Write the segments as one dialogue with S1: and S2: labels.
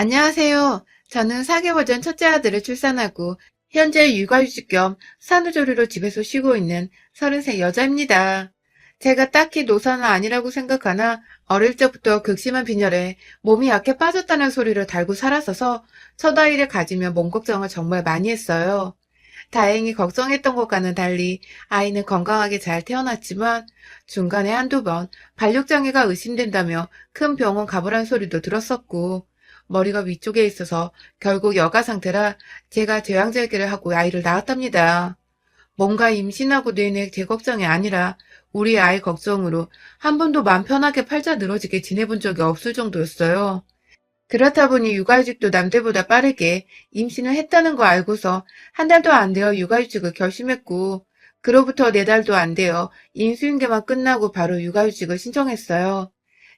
S1: 안녕하세요. 저는 4개월 전 첫째 아들을 출산하고 현재 육아휴직 겸 산후조리로 집에서 쉬고 있는 33 여자입니다. 제가 딱히 노사는 아니라고 생각하나 어릴 적부터 극심한 빈혈에 몸이 약해 빠졌다는 소리를 달고 살았어서 첫 아이를 가지며 몸 걱정을 정말 많이 했어요. 다행히 걱정했던 것과는 달리 아이는 건강하게 잘 태어났지만 중간에 한두 번 발육장애가 의심된다며 큰 병원 가보란 소리도 들었었고 머리가 위쪽에 있어서 결국 여가 상태라 제가 제왕절개를 하고 아이를 낳았답니다. 뭔가 임신하고 내내 제 걱정이 아니라 우리 아이 걱정으로 한 번도 맘 편하게 팔자 늘어지게 지내본 적이 없을 정도였어요. 그렇다 보니 육아휴직도 남들보다 빠르게 임신을 했다는 거 알고서 한 달도 안 되어 육아휴직을 결심했고, 그로부터 4달도 안 되어 임수인계만 끝나고 바로 육아휴직을 신청했어요.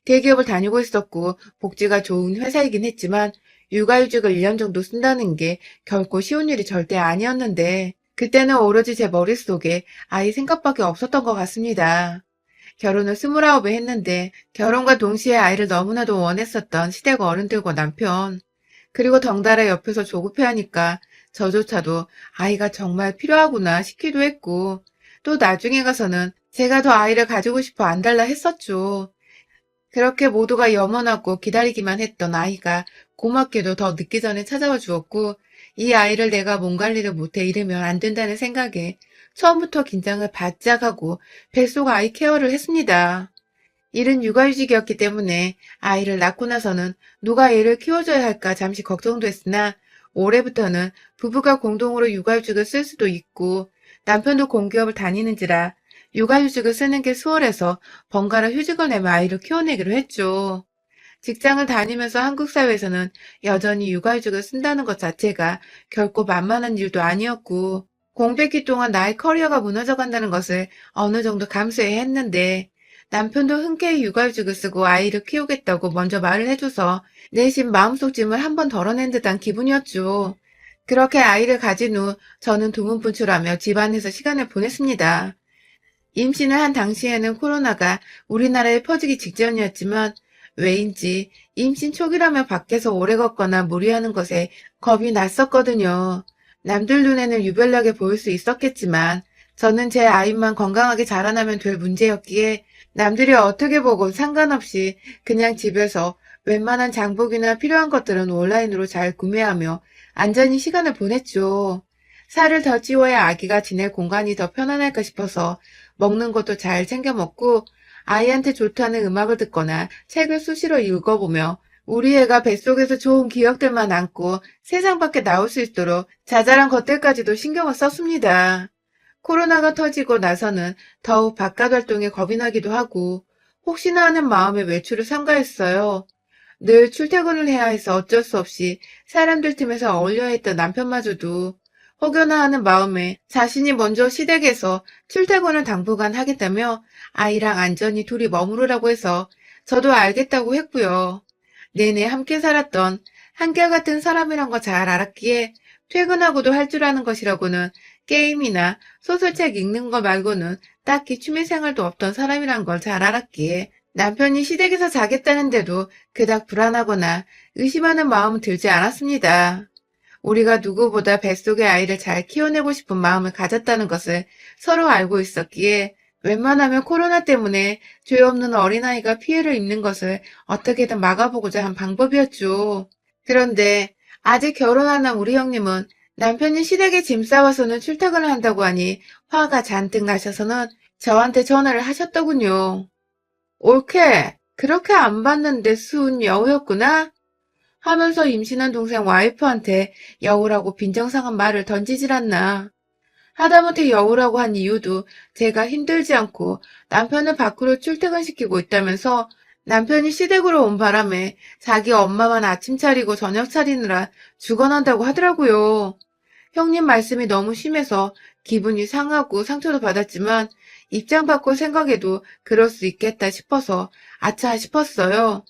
S1: 대기업을 다니고 있었고 복지가 좋은 회사이긴 했지만 육아휴직을 1년 정도 쓴다는 게 결코 쉬운 일이 절대 아니었는데 그때는 오로지 제 머릿속에 아이 생각밖에 없었던 것 같습니다. 결혼을 29에 했는데 결혼과 동시에 아이를 너무나도 원했었던 시댁 어른들과 남편, 그리고 덩달아 옆에서 조급해하니까 저조차도 아이가 정말 필요하구나 싶기도 했고, 또 나중에 가서는 제가 더 아이를 가지고 싶어 안달나 했었죠. 그렇게 모두가 염원하고 기다리기만 했던 아이가 고맙게도 더 늦기 전에 찾아와 주었고, 이 아이를 내가 몸 관리를 못해 잃으면 안 된다는 생각에 처음부터 긴장을 바짝 하고 뱃속 아이 케어를 했습니다. 이른 육아휴직이었기 때문에 아이를 낳고 나서는 누가 얘를 키워줘야 할까 잠시 걱정도 했으나 올해부터는 부부가 공동으로 육아휴직을 쓸 수도 있고 남편도 공기업을 다니는지라 육아휴직을 쓰는 게 수월해서 번갈아 휴직을 내며 아이를 키워내기로 했죠. 직장을 다니면서 한국 사회에서는 여전히 육아휴직을 쓴다는 것 자체가 결코 만만한 일도 아니었고 공백기 동안 나의 커리어가 무너져 간다는 것을 어느 정도 감수해야 했는데 남편도 흔쾌히 육아휴직을 쓰고 아이를 키우겠다고 먼저 말을 해줘서 내심 마음속 짐을 한 번 덜어낸 듯한 기분이었죠. 그렇게 아이를 가진 후 저는 두문분출하며 집안에서 시간을 보냈습니다. 임신을 한 당시에는 코로나가 우리나라에 퍼지기 직전이었지만 왜인지 임신 초기라며 밖에서 오래 걷거나 무리하는 것에 겁이 났었거든요. 남들 눈에는 유별나게 보일 수 있었겠지만 저는 제 아이만 건강하게 자라나면 될 문제였기에 남들이 어떻게 보고 상관없이 그냥 집에서 웬만한 장복이나 필요한 것들은 온라인으로 잘 구매하며 안전히 시간을 보냈죠. 살을 더 찌워야 아기가 지낼 공간이 더 편안할까 싶어서 먹는 것도 잘 챙겨 먹고 아이한테 좋다는 음악을 듣거나 책을 수시로 읽어보며 우리 애가 뱃속에서 좋은 기억들만 안고 세상 밖에 나올 수 있도록 자잘한 것들까지도 신경을 썼습니다. 코로나가 터지고 나서는 더욱 바깥 활동에 겁이 나기도 하고 혹시나 하는 마음에 외출을 삼가했어요. 늘 출퇴근을 해야 해서 어쩔 수 없이 사람들 틈에서 어울려야 했던 남편마저도 혹여나 하는 마음에 자신이 먼저 시댁에서 출퇴근을 당분간 하겠다며 아이랑 안전히 둘이 머무르라고 해서 저도 알겠다고 했고요. 내내 함께 살았던 한결같은 사람이란 거 잘 알았기에 퇴근하고도 할 줄 아는 것이라고는 게임이나 소설책 읽는 거 말고는 딱히 취미생활도 없던 사람이란 걸 잘 알았기에 남편이 시댁에서 자겠다는데도 그닥 불안하거나 의심하는 마음은 들지 않았습니다. 우리가 누구보다 뱃속의 아이를 잘 키워내고 싶은 마음을 가졌다는 것을 서로 알고 있었기에 웬만하면 코로나 때문에 죄 없는 어린아이가 피해를 입는 것을 어떻게든 막아보고자 한 방법이었죠. 그런데 아직 결혼 안 한 우리 형님은 남편이 시댁에 짐 싸와서는 출퇴근을 한다고 하니 화가 잔뜩 나셔서는 저한테 전화를 하셨더군요. 옳게 그렇게 안 봤는데 순 여우였구나? 하면서 임신한 동생 와이프한테 여우라고 빈정상한 말을 던지질 않나. 하다못해 여우라고 한 이유도 제가 힘들지 않고 남편을 밖으로 출퇴근시키고 있다면서 남편이 시댁으로 온 바람에 자기 엄마만 아침 차리고 저녁 차리느라 죽어난다고 하더라고요. 형님 말씀이 너무 심해서 기분이 상하고 상처도 받았지만 입장 바꿔 생각해도 그럴 수 있겠다 싶어서 아차 싶었어요.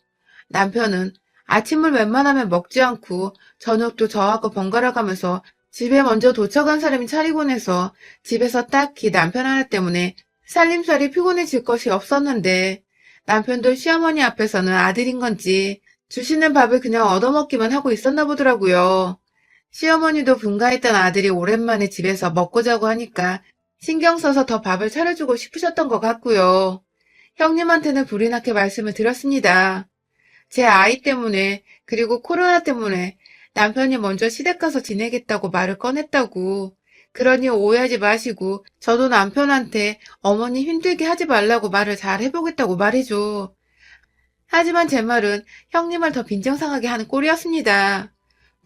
S1: 남편은 아침을 웬만하면 먹지 않고 저녁도 저하고 번갈아 가면서 집에 먼저 도착한 사람이 차리곤 해서 집에서 딱히 남편 하나 때문에 살림살이 피곤해질 것이 없었는데 남편도 시어머니 앞에서는 아들인 건지 주시는 밥을 그냥 얻어먹기만 하고 있었나 보더라고요. 시어머니도 분가했던 아들이 오랜만에 집에서 먹고 자고 하니까 신경 써서 더 밥을 차려주고 싶으셨던 것 같고요. 형님한테는 불이 나게 말씀을 드렸습니다. 제 아이 때문에 그리고 코로나 때문에 남편이 먼저 시댁 가서 지내겠다고 말을 꺼냈다고. 그러니 오해하지 마시고 저도 남편한테 어머니 힘들게 하지 말라고 말을 잘 해보겠다고 말이죠. 하지만 제 말은 형님을 더 빈정상하게 하는 꼴이었습니다.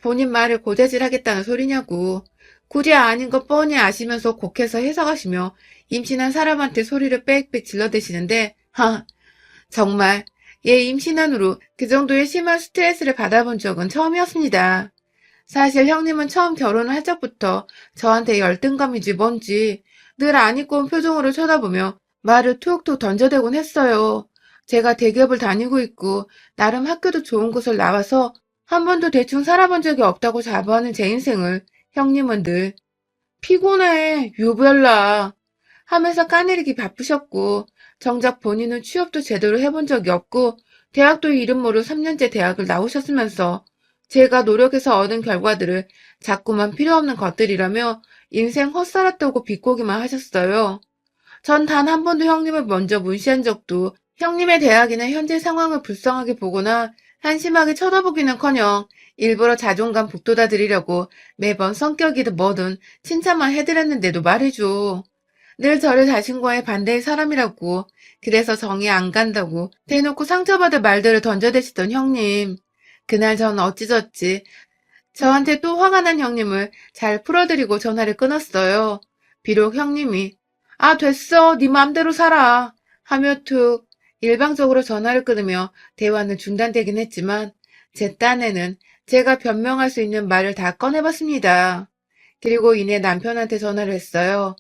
S1: 본인 말을 고재질하겠다는 소리냐고. 굳이 아닌 거 뻔히 아시면서 곡해서 해석하시며 임신한 사람한테 소리를 빽빽 질러대시는데 정말 얘 임신한 후로 그 정도의 심한 스트레스를 받아본 적은 처음이었습니다. 사실 형님은 처음 결혼을 할 적부터 저한테 열등감인지 뭔지 늘 안 입고 온 표정으로 쳐다보며 말을 툭툭 던져대곤 했어요. 제가 대기업을 다니고 있고 나름 학교도 좋은 곳을 나와서 한 번도 대충 살아본 적이 없다고 자부하는 제 인생을 형님은 늘 피곤해, 유별나 하면서 까내리기 바쁘셨고 정작 본인은 취업도 제대로 해본 적이 없고 대학도 이름 모를 3년제 대학을 나오셨으면서 제가 노력해서 얻은 결과들을 자꾸만 필요없는 것들이라며 인생 헛살았다고 비꼬기만 하셨어요. 전 단 한 번도 형님을 먼저 무시한 적도 형님의 대학이나 현재 상황을 불쌍하게 보거나 한심하게 쳐다보기는커녕 일부러 자존감 북돋아 드리려고 매번 성격이든 뭐든 칭찬만 해드렸는데도 말이죠. 늘 저를 자신과의 반대의 사람이라고 그래서 정이 안 간다고 대놓고 상처받을 말들을 던져대시던 형님. 그날 전 어찌저찌 저한테 또 화가 난 형님을 잘 풀어드리고 전화를 끊었어요. 비록 형님이 됐어 네 맘대로 살아 하며 툭 일방적으로 전화를 끊으며 대화는 중단되긴 했지만 제 딴에는 제가 변명할 수 있는 말을 다 꺼내봤습니다. 그리고 이내 남편한테 전화를 했어요.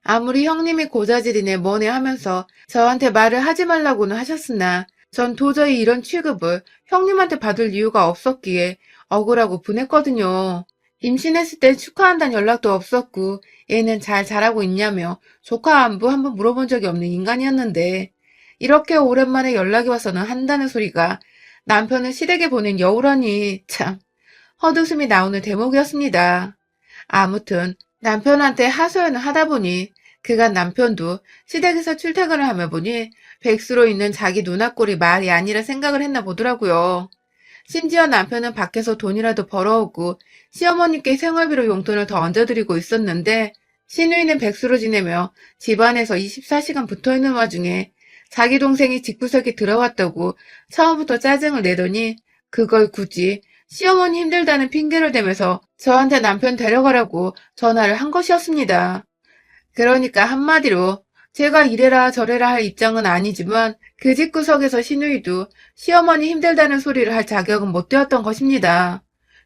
S1: 아무리 형님이 고자질이네 뭐네 하면서 저한테 말을 하지 말라고는 하셨으나 전 도저히 이런 취급을 형님한테 받을 이유가 없었기에 억울하고 분했거든요. 임신했을 땐 축하한다는 연락도 없었고 애는 잘 자라고 있냐며 조카 안부 한번 물어본 적이 없는 인간이었는데 이렇게 오랜만에 연락이 와서는 한다는 소리가 남편을 시댁에 보낸 여우라니 참 헛웃음이 나오는 대목이었습니다. 아무튼 남편한테 하소연을 하다 보니 그간 남편도 시댁에서 출퇴근을 하며 보니 백수로 있는 자기 누나꼴이 말이 아니라 생각을 했나 보더라고요. 심지어 남편은 밖에서 돈이라도 벌어오고 시어머니께 생활비로 용돈을 더 얹어드리고 있었는데 시누이는 백수로 지내며 집안에서 24시간 붙어있는 와중에 자기 동생이 집구석에 들어왔다고 처음부터 짜증을 내더니 그걸 굳이 시어머니 힘들다는 핑계를 대면서 저한테 남편 데려가라고 전화를 한 것이었습니다. 그러니까 한마디로 제가 이래라 저래라 할 입장은 아니지만 그 집구석에서 시누이도 시어머니 힘들다는 소리를 할 자격은 못 되었던 것입니다.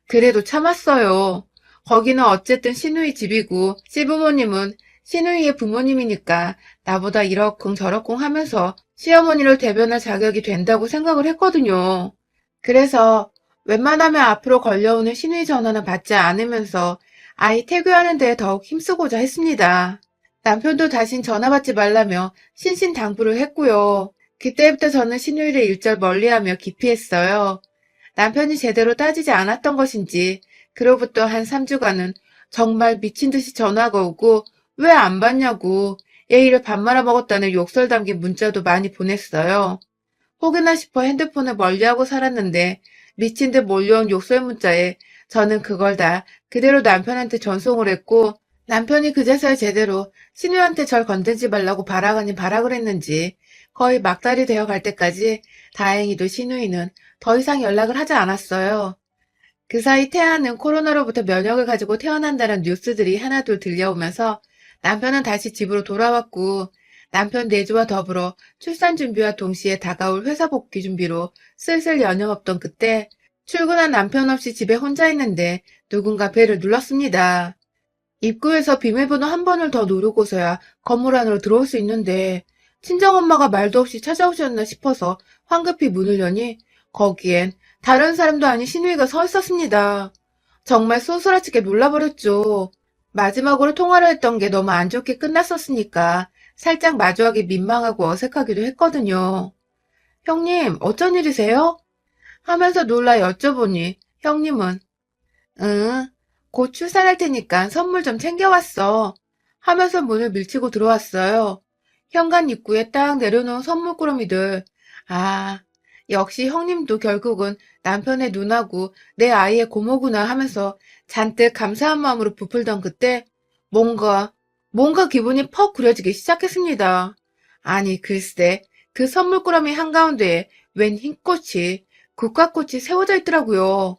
S1: 그래도 참았어요. 거기는 어쨌든 시누이 집이고 시부모님은 시누이의 부모님이니까 나보다 이러쿵 저러쿵 하면서 시어머니를 대변할 자격이 된다고 생각을 했거든요. 그래서 웬만하면 앞으로 걸려오는 시누이 전화는 받지 않으면서 아이 태교하는 데에 더욱 힘쓰고자 했습니다. 남편도 다신 전화 받지 말라며 신신당부를 했고요. 그때부터 저는 시누이를 일절 멀리하며 기피했어요. 남편이 제대로 따지지 않았던 것인지 그로부터 한 3주간은 정말 미친 듯이 전화가 오고 왜 안 받냐고 예의를 밥 말아먹었다는 욕설 담긴 문자도 많이 보냈어요. 혹여나 싶어 핸드폰을 멀리하고 살았는데 미친 듯 몰려온 욕설 문자에 저는 그걸 다 그대로 남편한테 전송을 했고 남편이 그제서야 제대로 시누이한테 절 건들지 말라고 발악하니 발악을 했는지 거의 막달이 되어 갈 때까지 다행히도 시누이는 더 이상 연락을 하지 않았어요. 그 사이 태아는 코로나로부터 면역을 가지고 태어난다는 뉴스들이 하나둘 들려오면서 남편은 다시 집으로 돌아왔고 남편 내조와 더불어 출산 준비와 동시에 다가올 회사 복귀 준비로 슬슬 여념없던 그때 출근한 남편 없이 집에 혼자 있는데 누군가 배를 눌렀습니다. 입구에서 비밀번호 한 번을 더 누르고서야 건물 안으로 들어올 수 있는데 친정엄마가 말도 없이 찾아오셨나 싶어서 황급히 문을 여니 거기엔 다른 사람도 아닌 시누이가 서 있었습니다. 정말 소스라치게 놀라버렸죠. 마지막으로 통화를 했던 게 너무 안 좋게 끝났었으니까 살짝 마주하기 민망하고 어색하기도 했거든요. 형님, 어쩐 일이세요? 하면서 놀라 여쭤보니 형님은 응, 곧 출산할 테니까 선물 좀 챙겨왔어 하면서 문을 밀치고 들어왔어요. 현관 입구에 딱 내려놓은 선물꾸러미들. 아, 역시 형님도 결국은 남편의 누나고 내 아이의 고모구나 하면서 잔뜩 감사한 마음으로 부풀던 그때 뭔가, 뭔가 기분이 퍽 그려지기 시작했습니다. 아니, 글쎄, 그 선물꾸러미 한가운데에 웬 흰꽃이, 국화꽃이 세워져 있더라고요.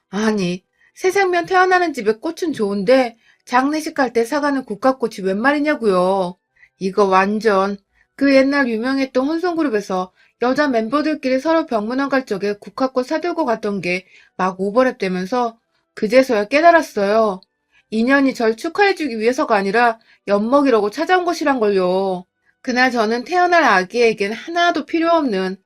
S1: 아니, 새 생명 태어나는 집에 꽃은 좋은데 장례식 갈 때 사가는 국화꽃이 웬 말이냐고요. 이거 완전 그 옛날 유명했던 혼성그룹에서 여자 멤버들끼리 서로 병문안 갈 적에 국화꽃 사들고 갔던 게 막 오버랩 되면서 그제서야 깨달았어요. 인연이 절 축하해주기 위해서가 아니라 엿먹이려고 찾아온 것이란 걸요. 그날 저는 태어날 아기에겐 하나도 필요 없는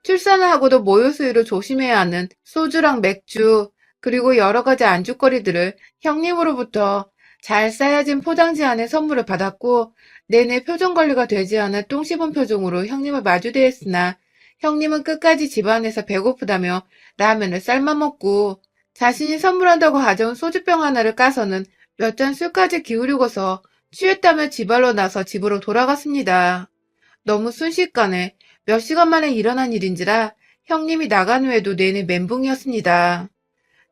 S1: 출산을 하고도 모유 수유를 조심해야 하는 소주랑 맥주, 그리고 여러 가지 안주거리들을 형님으로부터 잘 싸여진 포장지 안에 선물을 받았고 내내 표정 관리가 되지 않아 똥 씹은 표정으로 형님을 마주대했으나 형님은 끝까지 집안에서 배고프다며 라면을 삶아 먹고 자신이 선물한다고 가져온 소주병 하나를 까서는 몇 잔 술까지 기울이고서 취했다며 지발로 나서 집으로 돌아갔습니다. 너무 순식간에 몇 시간 만에 일어난 일인지라 형님이 나간 후에도 내내 멘붕이었습니다.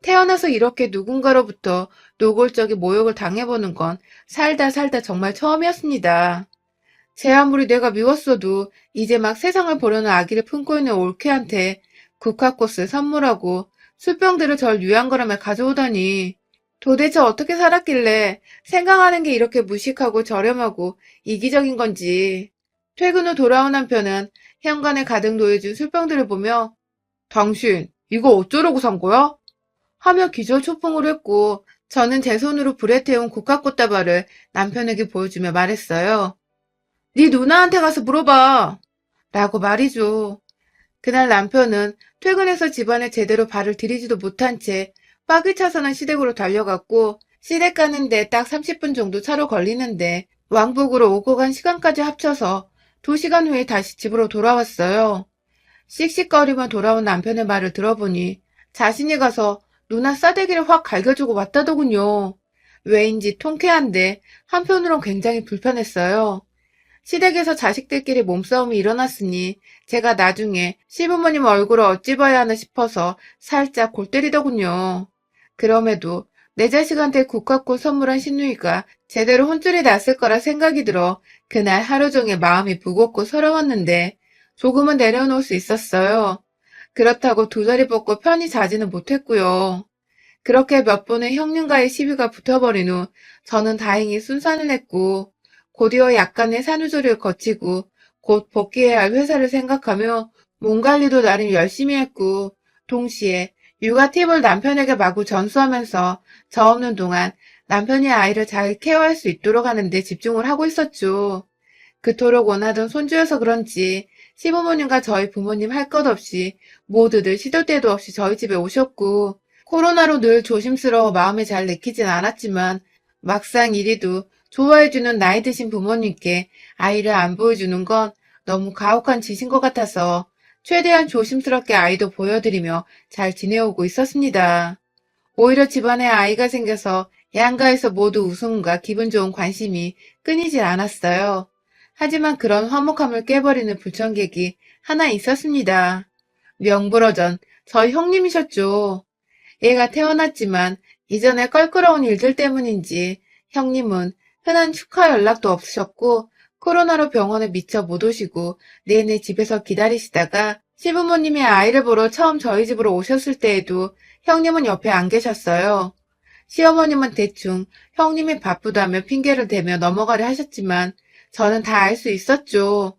S1: 태어나서 이렇게 누군가로부터 노골적인 모욕을 당해보는 건 살다 살다 정말 처음이었습니다. 제 아무리 내가 미웠어도 이제 막 세상을 보려는 아기를 품고 있는 올케한테 국화꽃을 선물하고 술병들을 절 위한 거라며 가져오다니 도대체 어떻게 살았길래 생각하는 게 이렇게 무식하고 저렴하고 이기적인 건지. 퇴근 후 돌아온 남편은 현관에 가득 놓여진 술병들을 보며 당신 이거 어쩌려고 산 거야? 하며 기절초풍을 했고 저는 제 손으로 불에 태운 국화꽃다발을 남편에게 보여주며 말했어요. 네 누나한테 가서 물어봐. 라고 말이죠. 그날 남편은 퇴근해서 집안에 제대로 발을 들이지도 못한 채 빠기 차서는 시댁으로 달려갔고 시댁 가는데 딱 30분 정도 차로 걸리는데 왕복으로 오고 간 시간까지 합쳐서 2시간 후에 다시 집으로 돌아왔어요. 씩씩거리며 돌아온 남편의 말을 들어보니 자신이 가서 누나 싸대기를 확 갈겨주고 왔다더군요. 왜인지 통쾌한데 한편으론 굉장히 불편했어요. 시댁에서 자식들끼리 몸싸움이 일어났으니 제가 나중에 시부모님 얼굴을 어찌 봐야 하나 싶어서 살짝 골 때리더군요. 그럼에도 내 자식한테 국화꽃 선물한 신우이가 제대로 혼쭐이 났을 거라 생각이 들어 그날 하루 종일 마음이 무겁고 서러웠는데 조금은 내려놓을 수 있었어요. 그렇다고 두 다리 뻗고 편히 자지는 못했고요. 그렇게 몇 번의 형님과의 시비가 붙어버린 후 저는 다행히 순산을 했고 곧이어 약간의 산후조리를 거치고 곧 복귀해야 할 회사를 생각하며 몸 관리도 나름 열심히 했고 동시에 육아 팁을 남편에게 마구 전수하면서 저 없는 동안 남편이 아이를 잘 케어할 수 있도록 하는 데 집중을 하고 있었죠. 그토록 원하던 손주여서 그런지 시부모님과 저희 부모님 할 것 없이 모두들 시도 때도 없이 저희 집에 오셨고 코로나로 늘 조심스러워 마음에 잘 내키진 않았지만 막상 이리도 좋아해주는 나이 드신 부모님께 아이를 안 보여주는 건 너무 가혹한 짓인 것 같아서 최대한 조심스럽게 아이도 보여드리며 잘 지내오고 있었습니다. 오히려 집안에 아이가 생겨서 양가에서 모두 웃음과 기분 좋은 관심이 끊이질 않았어요. 하지만 그런 화목함을 깨버리는 불청객이 하나 있었습니다. 명불허전 저희 형님이셨죠. 애가 태어났지만 이전에 껄끄러운 일들 때문인지 형님은 흔한 축하 연락도 없으셨고 코로나로 병원에 미처 못 오시고 내내 집에서 기다리시다가 시부모님이 아이를 보러 처음 저희 집으로 오셨을 때에도 형님은 옆에 안 계셨어요. 시어머님은 대충 형님이 바쁘다며 핑계를 대며 넘어가려 하셨지만 저는 다 알 수 있었죠.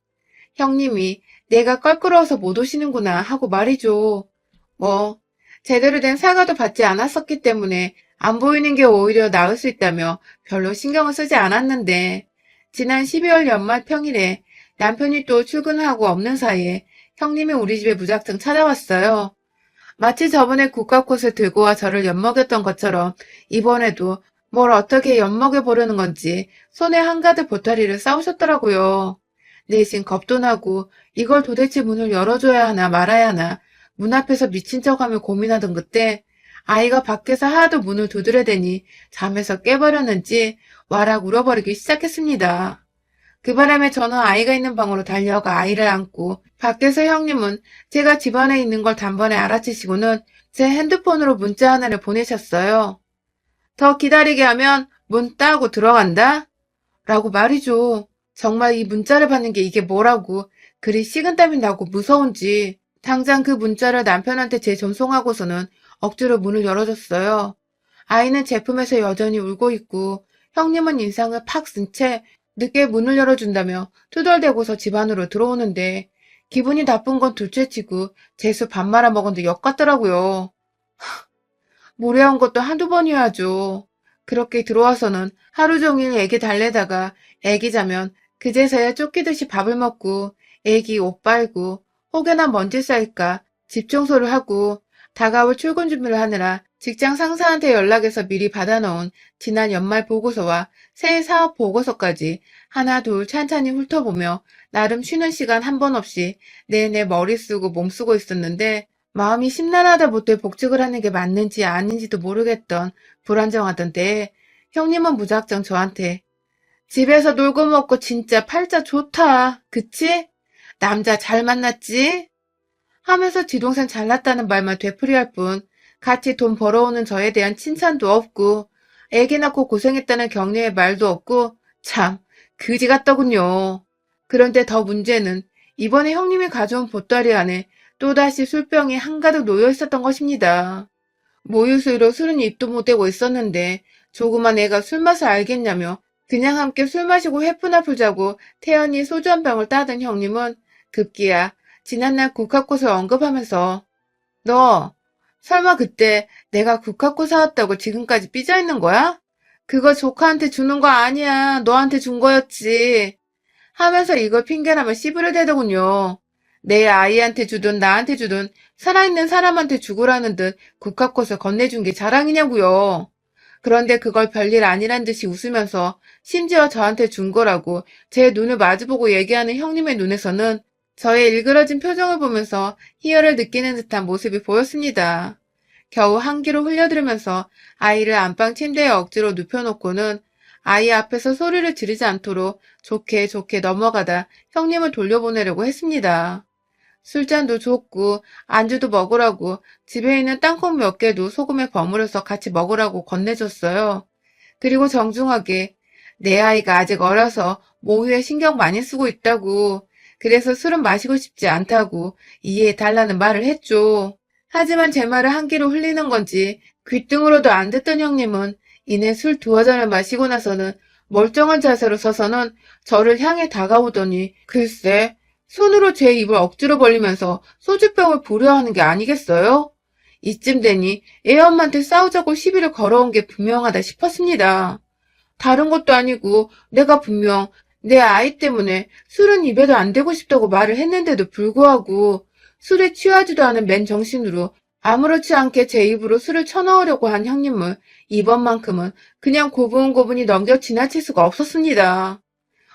S1: 형님이 내가 껄끄러워서 못 오시는구나 하고 말이죠. 뭐 제대로 된 사과도 받지 않았었기 때문에 안 보이는 게 오히려 나을 수 있다며 별로 신경을 쓰지 않았는데 지난 12월 연말 평일에 남편이 또 출근하고 없는 사이에 형님이 우리 집에 무작정 찾아왔어요. 마치 저번에 국화꽃을 들고 와 저를 엿먹였던 것처럼 이번에도 뭘 어떻게 엿먹여 보려는 건지 손에 한가득 보따리를 싸우셨더라고요. 내심 겁도 나고 이걸 도대체 문을 열어줘야 하나 말아야 하나 문 앞에서 미친 척하며 고민하던 그때 아이가 밖에서 하도 문을 두드려대니 잠에서 깨버렸는지 와락 울어버리기 시작했습니다. 그 바람에 저는 아이가 있는 방으로 달려가 아이를 안고 밖에서 형님은 제가 집안에 있는 걸 단번에 알아채시고는 제 핸드폰으로 문자 하나를 보내셨어요. 더 기다리게 하면 문 따고 들어간다? 라고 말이죠. 정말 이 문자를 받는 게 이게 뭐라고 그리 식은땀이 나고 무서운지 당장 그 문자를 남편한테 재전송하고서는 억지로 문을 열어줬어요. 아이는 제품에서 여전히 울고 있고 형님은 인상을 팍 쓴 채 늦게 문을 열어준다며 투덜대고서 집 안으로 들어오는데 기분이 나쁜 건 둘째치고 재수 밥 말아 먹었는데 역 같더라고요. 무례한 것도 한두 번이어야죠. 그렇게 들어와서는 하루 종일 애기 달래다가 애기 자면 그제서야 쫓기듯이 밥을 먹고 애기 옷 빨고 혹여나 먼지 쌓일까 집 청소를 하고 다가올 출근 준비를 하느라 직장 상사한테 연락해서 미리 받아놓은 지난 연말 보고서와 새해 사업 보고서까지 하나 둘 찬찬히 훑어보며 나름 쉬는 시간 한 번 없이 내내 머리 쓰고 몸 쓰고 있었는데 마음이 심란하다 못해 복직을 하는 게 맞는지 아닌지도 모르겠던 불안정하던 때에 형님은 무작정 저한테 집에서 놀고 먹고 진짜 팔자 좋다. 그치? 남자 잘 만났지? 하면서 지동생 잘났다는 말만 되풀이할 뿐 같이 돈 벌어오는 저에 대한 칭찬도 없고 애기 낳고 고생했다는 격려의 말도 없고 참 그지 같더군요. 그런데 더 문제는 이번에 형님이 가져온 보따리 안에 또다시 술병이 한가득 놓여 있었던 것입니다. 모유수유로 술은 입도 못 대고 있었는데 조그만 애가 술맛을 알겠냐며 그냥 함께 술 마시고 회푸나 풀자고 태연히 소주 한 병을 따던 형님은 급기야 지난날 국화꽃을 언급하면서 너 설마 그때 내가 국화꽃 사왔다고 지금까지 삐져있는 거야? 그거 조카한테 주는 거 아니야. 너한테 준 거였지. 하면서 이걸 핑계라며 씨부를 대더군요. 내 아이한테 주든 나한테 주든 살아있는 사람한테 주고라는 듯 국화꽃을 건네준 게 자랑이냐고요. 그런데 그걸 별일 아니란 듯이 웃으면서 심지어 저한테 준 거라고 제 눈을 마주보고 얘기하는 형님의 눈에서는 저의 일그러진 표정을 보면서 희열을 느끼는 듯한 모습이 보였습니다. 겨우 한기로 흘려들으면서 아이를 안방 침대에 억지로 눕혀놓고는 아이 앞에서 소리를 지르지 않도록 좋게 좋게 넘어가다 형님을 돌려보내려고 했습니다. 술잔도 줬고 안주도 먹으라고 집에 있는 땅콩 몇 개도 소금에 버무려서 같이 먹으라고 건네줬어요. 그리고 정중하게 내 아이가 아직 어려서 모유에 신경 많이 쓰고 있다고 그래서 술은 마시고 싶지 않다고 이해해달라는 말을 했죠. 하지만 제 말을 한 귀로 흘리는 건지 귓등으로도 안 듣던 형님은 이내 술 두어 잔을 마시고 나서는 멀쩡한 자세로 서서는 저를 향해 다가오더니 글쎄 손으로 제 입을 억지로 벌리면서 소주병을 부려 하는 게 아니겠어요? 이쯤 되니 애엄마한테 싸우자고 시비를 걸어온 게 분명하다 싶었습니다. 다른 것도 아니고 내가 분명 내 아이 때문에 술은 입에도 안 대고 싶다고 말을 했는데도 불구하고 술에 취하지도 않은 맨정신으로 아무렇지 않게 제 입으로 술을 쳐넣으려고 한 형님을 이번만큼은 그냥 고분고분히 넘겨 지나칠 수가 없었습니다.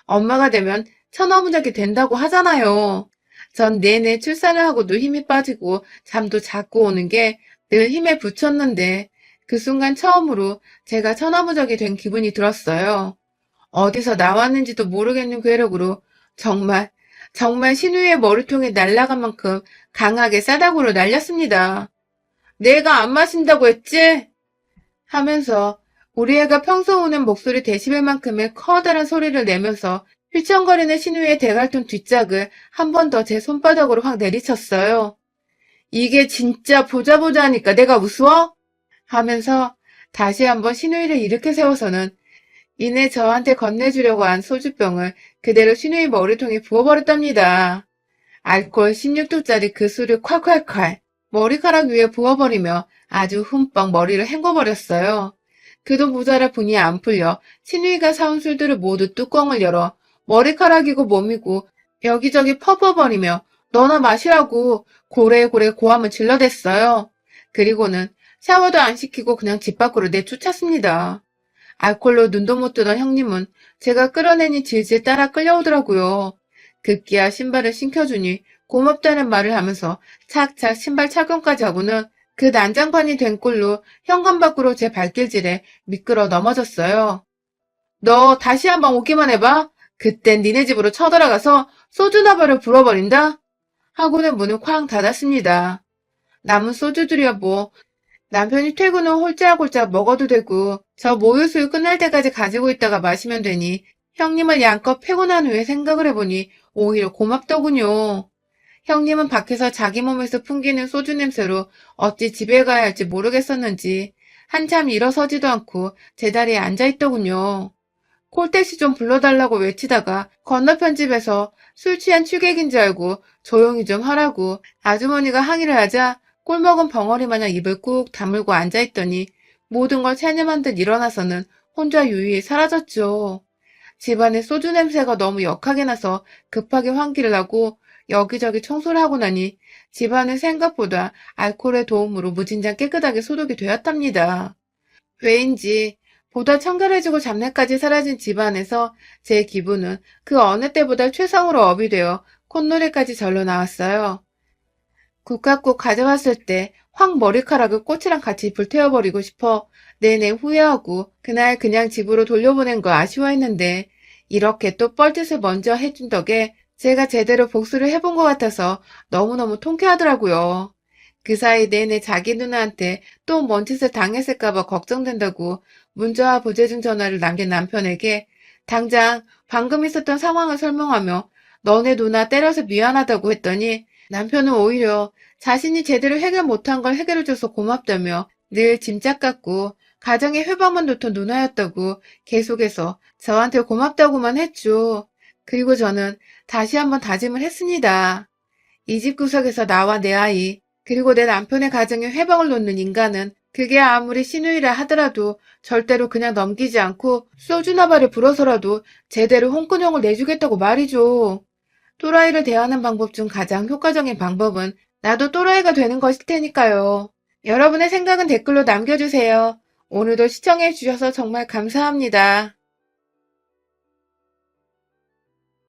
S1: 엄마가 되면 천하무적이 된다고 하잖아요. 전 내내 출산을 하고도 힘이 빠지고 잠도 자꾸 오는 게 늘 힘에 부쳤는데 그 순간 처음으로 제가 천하무적이 된 기분이 들었어요. 어디서 나왔는지도 모르겠는 괴력으로 정말 신우이의 머리통에 날아간 만큼 강하게 싸다구로 날렸습니다. 내가 안 마신다고 했지? 하면서 우리 애가 평소 우는 목소리 데시벨만큼의 커다란 소리를 내면서 휘청거리는 신우이의 대갈통 뒷짝을 한 번 더 제 손바닥으로 확 내리쳤어요. 이게 진짜 보자 하니까 내가 우스워? 하면서 다시 한번 신우이를 일으켜 세워서는 이내 저한테 건네주려고 한 소주병을 그대로 신우이 머리통에 부어버렸답니다. 알코올 16도짜리 그 술을 콸콸콸 머리카락 위에 부어버리며 아주 흠뻑 머리를 헹궈버렸어요. 그도 모자라 분이 안 풀려 신우이가 사온 술들을 모두 뚜껑을 열어 머리카락이고 몸이고 여기저기 퍼부어버리며 너나 마시라고 고래고래 고함을 질러댔어요. 그리고는 샤워도 안 시키고 그냥 집 밖으로 내쫓았습니다. 알코올로 눈도 못 뜨던 형님은 제가 끌어내니 질질 따라 끌려오더라고요. 급기야 신발을 신겨주니 고맙다는 말을 하면서 착착 신발 착용까지 하고는 그 난장판이 된 꼴로 현관 밖으로 제 발길질에 미끄러 넘어졌어요. 너 다시 한번 오기만 해봐. 그땐 니네 집으로 쳐들어가서 소주나발을 불어버린다. 하고는 문을 쾅 닫았습니다. 남은 소주들이야 뭐 남편이 퇴근 후 홀짝홀짝 먹어도 되고 저 모유수유 끝날 때까지 가지고 있다가 마시면 되니 형님을 양껏 패고 난 후에 생각을 해보니 오히려 고맙더군요. 형님은 밖에서 자기 몸에서 풍기는 소주 냄새로 어찌 집에 가야 할지 모르겠었는지 한참 일어서지도 않고 제 자리에 앉아있더군요. 콜택시 좀 불러달라고 외치다가 건너편 집에서 술 취한 취객인 줄 알고 조용히 좀 하라고 아주머니가 항의를 하자 꿀먹은 벙어리 마냥 입을 꾹 다물고 앉아있더니 모든 걸 체념한 듯 일어나서는 혼자 유유히 사라졌죠. 집안에 소주 냄새가 너무 역하게 나서 급하게 환기를 하고 여기저기 청소를 하고 나니 집안은 생각보다 알코올의 도움으로 무진장 깨끗하게 소독이 되었답니다. 왜인지 보다 청결해지고 잡내까지 사라진 집안에서 제 기분은 그 어느 때보다 최상으로 업이 되어 콧노래까지 절로 나왔어요. 국화꽃 가져왔을 때 확 머리카락을 꽃이랑 같이 불태워버리고 싶어 내내 후회하고 그날 그냥 집으로 돌려보낸 거 아쉬워했는데 이렇게 또 뻘짓을 먼저 해준 덕에 제가 제대로 복수를 해본 것 같아서 너무너무 통쾌하더라고요. 그 사이 내내 자기 누나한테 또 뭔 짓을 당했을까봐 걱정된다고 문자와 부재중 전화를 남긴 남편에게 당장 방금 있었던 상황을 설명하며 너네 누나 때려서 미안하다고 했더니 남편은 오히려 자신이 제대로 해결 못한 걸 해결해줘서 고맙다며 늘 짐짝 같고 가정에 회방만 놓던 누나였다고 계속해서 저한테 고맙다고만 했죠. 그리고 저는 다시 한번 다짐을 했습니다. 이 집 구석에서 나와 내 아이, 그리고 내 남편의 가정에 회방을 놓는 인간은 그게 아무리 시누이라 하더라도 절대로 그냥 넘기지 않고 소주나발을 불어서라도 제대로 홍군형을 내주겠다고 말이죠. 또라이를 대하는 방법 중 가장 효과적인 방법은 나도 또라이가 되는 것일 테니까요. 여러분의 생각은 댓글로 남겨주세요. 오늘도 시청해주셔서 정말 감사합니다.